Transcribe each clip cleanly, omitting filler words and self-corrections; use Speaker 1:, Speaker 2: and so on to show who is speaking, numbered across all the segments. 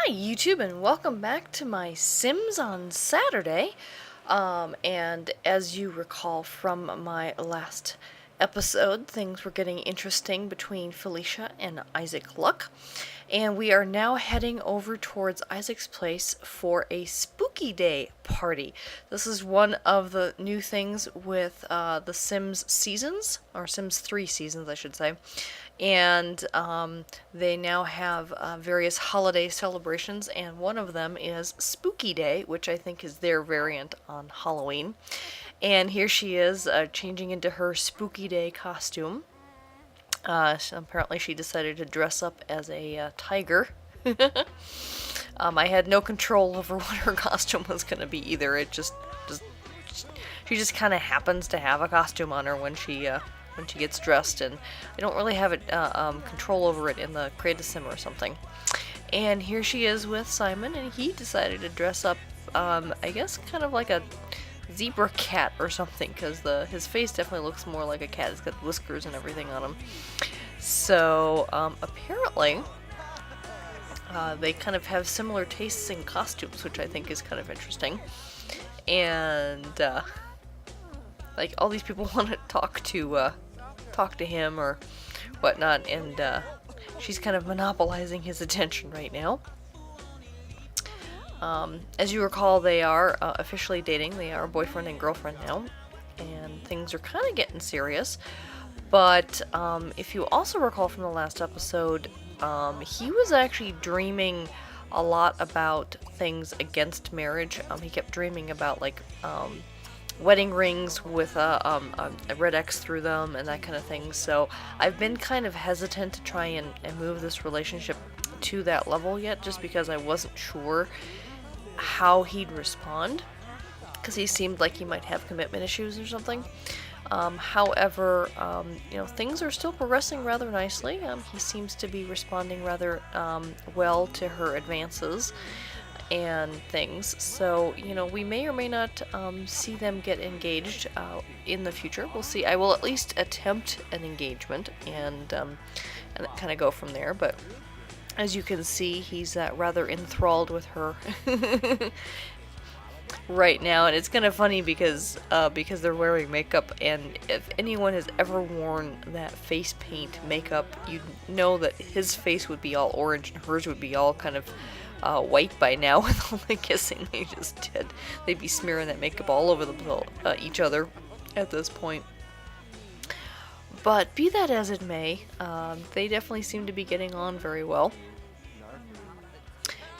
Speaker 1: Hi YouTube, and welcome back to my Sims on Saturday. And as you recall from my last episode, things were getting interesting between Felicia and Isaac Luck. And we are now heading over towards Isaac's place for a spooky day party. This is one of the new things with the Sims seasons, or Sims 3 seasons, I should say. And they now have various holiday celebrations, and one of them is Spooky Day, which I think is their variant on Halloween. And here she is changing into her Spooky Day costume. So apparently she decided to dress up as a tiger. I had no control over what her costume was going to be either. She just kind of happens to have a costume on her when she gets dressed, and I don't really have control over it in the Create a Sim or something. And here she is with Simon, and he decided to dress up, I guess, kind of like a zebra cat or something, because his face definitely looks more like a cat. It's got whiskers and everything on him. So apparently they kind of have similar tastes in costumes, which I think is kind of interesting. And like, all these people want to talk to him or whatnot, and she's kind of monopolizing his attention right now. As you recall, they are officially dating. They are boyfriend and girlfriend now, and things are kind of getting serious. But if you also recall from the last episode, he was actually dreaming a lot about things against marriage. He kept dreaming about, like, wedding rings with a red X through them and that kind of thing. So I've been kind of hesitant to try and move this relationship to that level yet, just because I wasn't sure how he'd respond, because he seemed like he might have commitment issues or something. However, things are still progressing rather nicely. He seems to be responding rather well to her advances and things. So, we may or may not see them get engaged in the future. We'll see. I will at least attempt an engagement and kind of go from there. But as you can see, he's rather enthralled with her right now, and it's kind of funny because they're wearing makeup, and if anyone has ever worn that face paint makeup, you know that his face would be all orange and hers would be all kind of white by now with all the kissing they just did. They'd be smearing that makeup all over each other at this point. But be that as it may, they definitely seem to be getting on very well.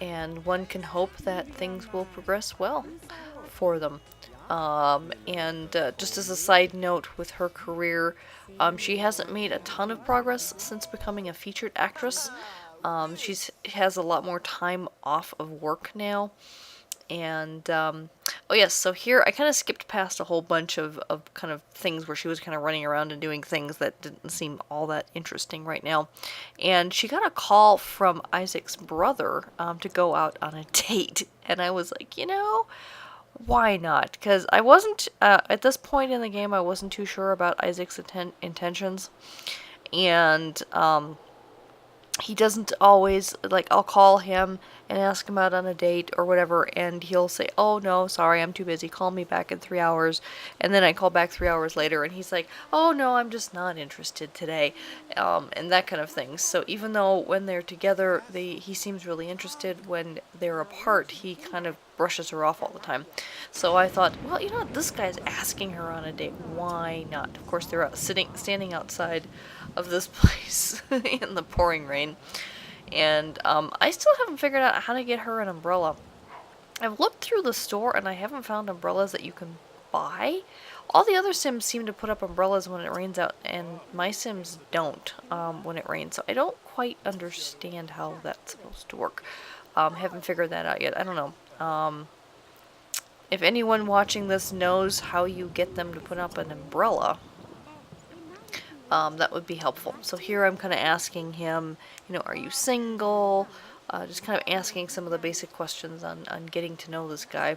Speaker 1: And one can hope that things will progress well for them. Just as a side note with her career, she hasn't made a ton of progress since becoming a featured actress. She has a lot more time off of work now. And, oh yes, so here I kind of skipped past a whole bunch of kind of things where she was kind of running around and doing things that didn't seem all that interesting right now. And she got a call from Isaac's brother to go out on a date. And I was like, why not? Because I wasn't, at this point in the game, I wasn't too sure about Isaac's intentions. And, he doesn't always, like, I'll call him and ask him out on a date or whatever, and he'll say, oh no, sorry, I'm too busy, call me back in 3 hours. And then I call back 3 hours later and he's like, oh no, I'm just not interested today, and that kind of thing. So even though when they're together he seems really interested, when they're apart he kind of brushes her off all the time. So I thought, well, this guy's asking her on a date, why not? Of course, they're standing outside of this place in the pouring rain, and I still haven't figured out how to get her an umbrella. I've looked through the store and I haven't found umbrellas that you can buy. All the other Sims seem to put up umbrellas when it rains out, and my Sims don't when it rains, so I don't quite understand how that's supposed to work. Haven't figured that out yet. I don't know. If anyone watching this knows how you get them to put up an umbrella, that would be helpful. So here I'm kind of asking him, are you single? Just kind of asking some of the basic questions on getting to know this guy.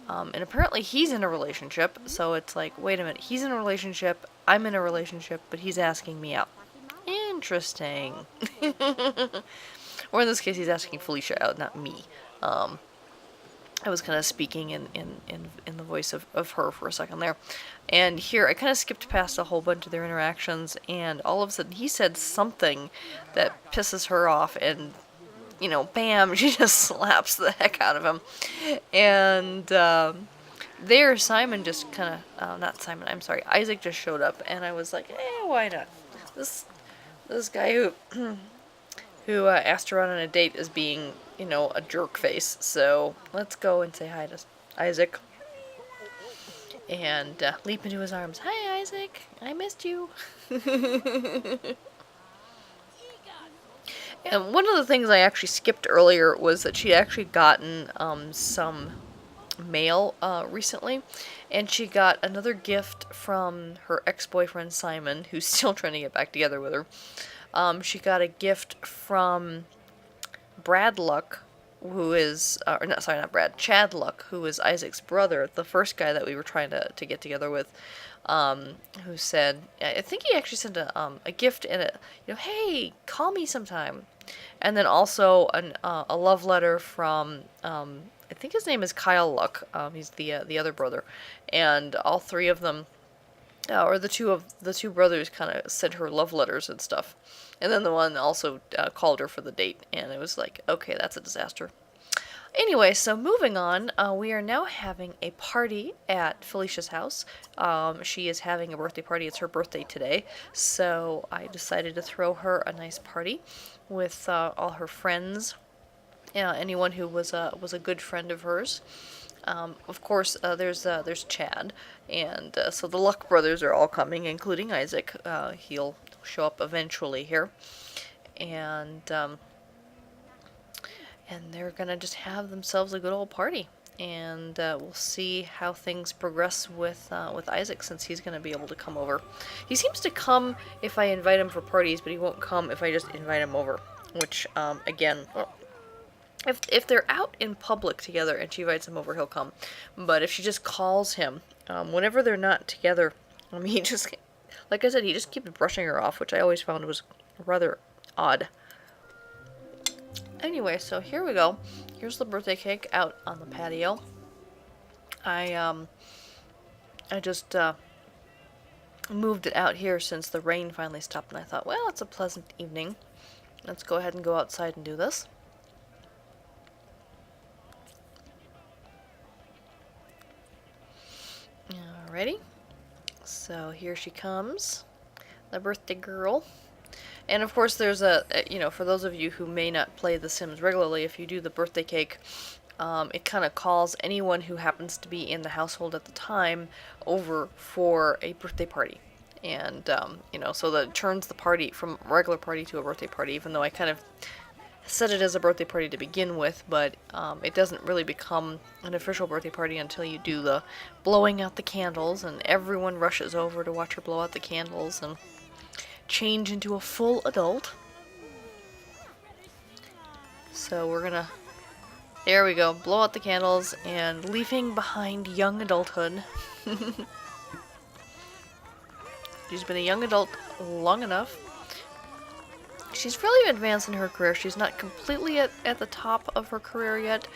Speaker 1: And apparently he's in a relationship, so it's like, wait a minute, he's in a relationship, I'm in a relationship, but he's asking me out. Interesting. Or in this case, he's asking Felicia out, not me. I was kind of speaking in the voice of her for a second there. And here, I kind of skipped past a whole bunch of their interactions, and all of a sudden he said something that pisses her off, and, you know, bam, she just slaps the heck out of him. And there, Simon just kind of, not Simon, I'm sorry, Isaac just showed up, and I was like, why not? This guy who asked her out on a date is being, you know, a jerk face. So let's go and say hi to Isaac. And leap into his arms. Hi, Isaac. I missed you. And one of the things I actually skipped earlier was that she'd actually gotten some mail recently. And she got another gift from her ex-boyfriend Simon, who's still trying to get back together with her. She got a gift from Brad Luck, who is, not Brad, Chad Luck, who is Isaac's brother, the first guy that we were trying to get together with, who said, I think he actually sent a gift in it, you know, hey, call me sometime. And then also a love letter from, I think his name is Kyle Luck, he's the other brother, and all three of them, or the two brothers kind of sent her love letters and stuff. And then the one also called her for the date, and it was like, okay, that's a disaster. Anyway, so moving on, we are now having a party at Felicia's house. She is having a birthday party. It's her birthday today, so I decided to throw her a nice party with all her friends, anyone who was a good friend of hers. Of course, there's Chad, and so the Luck brothers are all coming, including Isaac. He'll show up eventually here, and they're gonna just have themselves a good old party, and we'll see how things progress with Isaac, since he's gonna be able to come over. He seems to come if I invite him for parties, but he won't come if I just invite him over, which again. Well, if they're out in public together and she invites him over, he'll come. But if she just calls him, whenever they're not together, he just, like I said, he just keeps brushing her off, which I always found was rather odd. Anyway, so here we go. Here's the birthday cake out on the patio. I just moved it out here since the rain finally stopped, and I thought, well, it's a pleasant evening. Let's go ahead and go outside and do this. Alrighty, so here she comes, the birthday girl. And of course there's for those of you who may not play The Sims regularly, if you do the birthday cake, it kind of calls anyone who happens to be in the household at the time over for a birthday party. And, so that turns the party from a regular party to a birthday party, even though I kind of set it as a birthday party to begin with, but it doesn't really become an official birthday party until you do the blowing out the candles, and everyone rushes over to watch her blow out the candles and change into a full adult. So we're gonna, there we go, blow out the candles and leaving behind young adulthood. She's been a young adult long enough. She's really advanced in her career. She's not completely at the top of her career yet,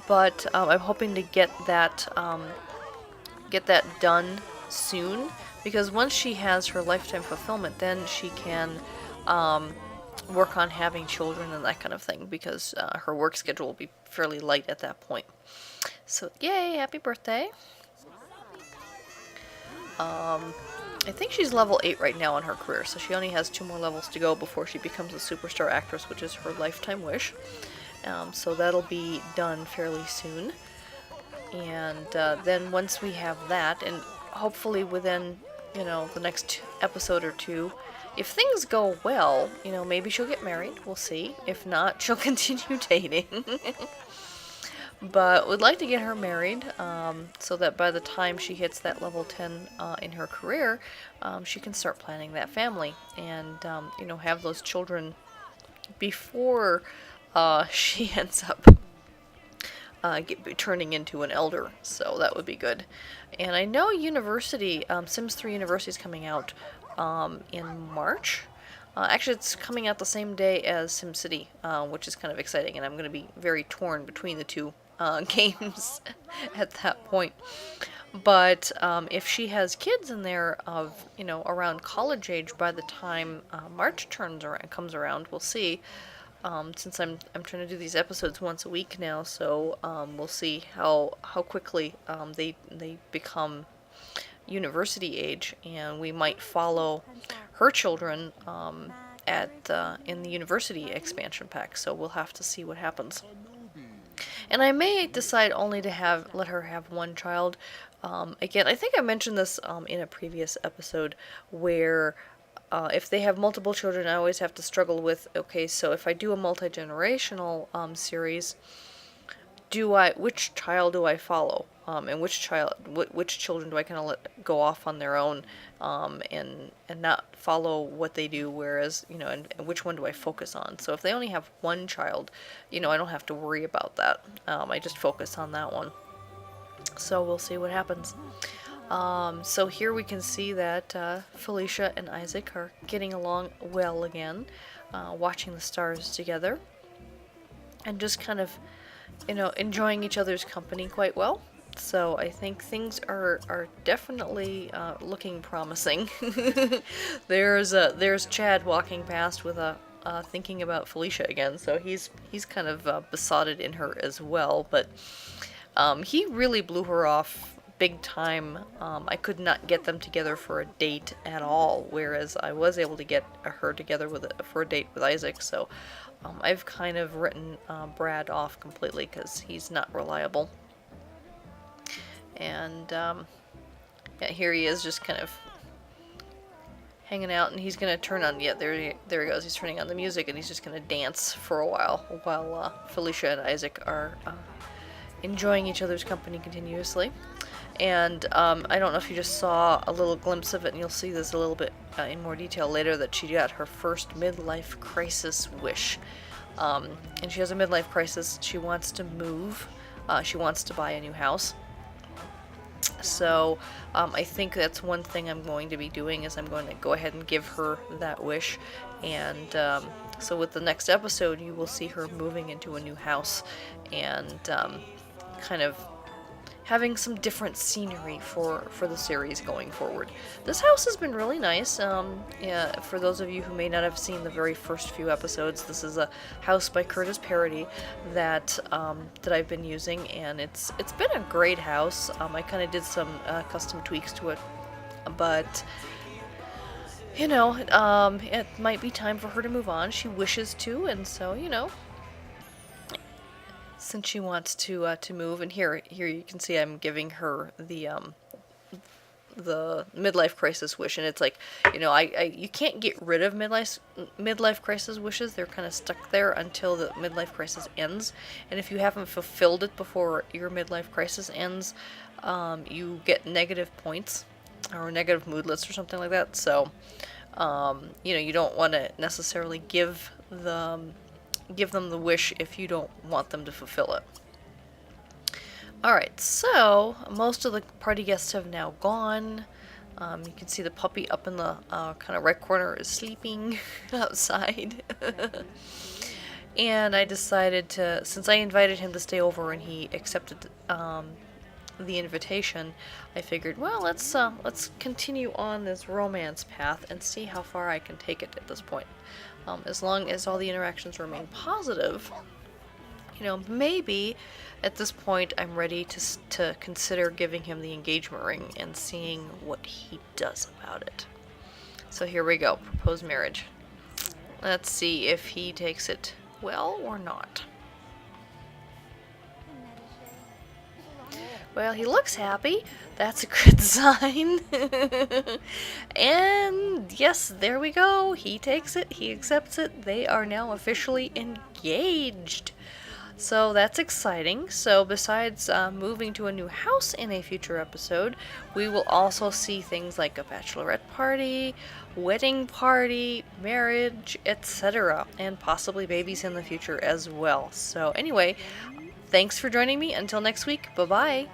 Speaker 1: but I'm hoping to get that done soon, because once she has her lifetime fulfillment, then she can work on having children and that kind of thing, because her work schedule will be fairly light at that point. So yay, happy birthday. I think she's level 8 right now in her career, so she only has 2 more levels to go before she becomes a superstar actress, which is her lifetime wish. So that'll be done fairly soon. And then once we have that, and hopefully within, the next episode or 2, if things go well, maybe she'll get married. We'll see. If not, she'll continue dating. But we'd like to get her married, so that by the time she hits that level 10 in her career, she can start planning that family and, have those children before she ends up turning into an elder. So that would be good. And I know Sims 3 University is coming out in March. Actually, it's coming out the same day as SimCity, which is kind of exciting, and I'm going to be very torn between the two games at that point. But if she has kids in there of, around college age by the time March comes around, we'll see. Since I'm trying to do these episodes once a week now, so we'll see how quickly they become university age, and we might follow her children in the university expansion pack. So we'll have to see what happens. And I may decide only to let her have one child. Again, I think I mentioned this in a previous episode, where if they have multiple children, I always have to struggle with, okay, so if I do a multi-generational series, which child do I follow? And which children do I kind of let go off on their own, and not follow what they do, whereas, and which one do I focus on? So if they only have one child, I don't have to worry about that. I just focus on that one. So we'll see what happens. So here we can see that Felicia and Isaac are getting along well again, watching the stars together, and just kind of, enjoying each other's company quite well. So I think things are definitely looking promising. There's Chad walking past with thinking about Felicia again. So he's kind of besotted in her as well. But he really blew her off big time. I could not get them together for a date at all, whereas I was able to get her together for a date with Isaac. So I've kind of written Brad off completely because he's not reliable. And yeah, here he is, just kind of hanging out, and he's gonna turn on. Yeah, there he goes. He's turning on the music, and he's just gonna dance for a while Felicia and Isaac are enjoying each other's company continuously. And I don't know if you just saw a little glimpse of it, and you'll see this a little bit in more detail later, that she got her first midlife crisis wish. And she has a midlife crisis. She wants to move. She wants to buy a new house. So I think that's one thing I'm going to be doing, is I'm going to go ahead and give her that wish. And so with the next episode, you will see her moving into a new house, and kind of having some different scenery for the series going forward. This house has been really nice. Yeah, for those of you who may not have seen the very first few episodes, this is a house by Curtis Parody that I've been using, and it's been a great house. I kind of did some custom tweaks to it, but it might be time for her to move on. She wishes to, and so since she wants to move, and here you can see I'm giving her the midlife crisis wish, and it's like, you can't get rid of midlife crisis wishes. They're kind of stuck there until the midlife crisis ends, and if you haven't fulfilled it before your midlife crisis ends, you get negative points or negative moodlets or something like that. So you don't want to necessarily give them the wish if you don't want them to fulfill it. Alright, so most of the party guests have now gone. You can see the puppy up in the kind of right corner is sleeping outside. And I decided to, since I invited him to stay over and he accepted the invitation, I figured, well, let's continue on this romance path and see how far I can take it at this point. As long as all the interactions remain positive, maybe at this point I'm ready to consider giving him the engagement ring and seeing what he does about it. So here we go, proposed marriage. Let's see if he takes it well or not. Well, he looks happy. That's a good sign. And yes, there we go. He takes it. He accepts it. They are now officially engaged. So that's exciting. So besides moving to a new house in a future episode, we will also see things like a bachelorette party, wedding party, marriage, etc. And possibly babies in the future as well. So anyway, thanks for joining me. Until next week, bye-bye.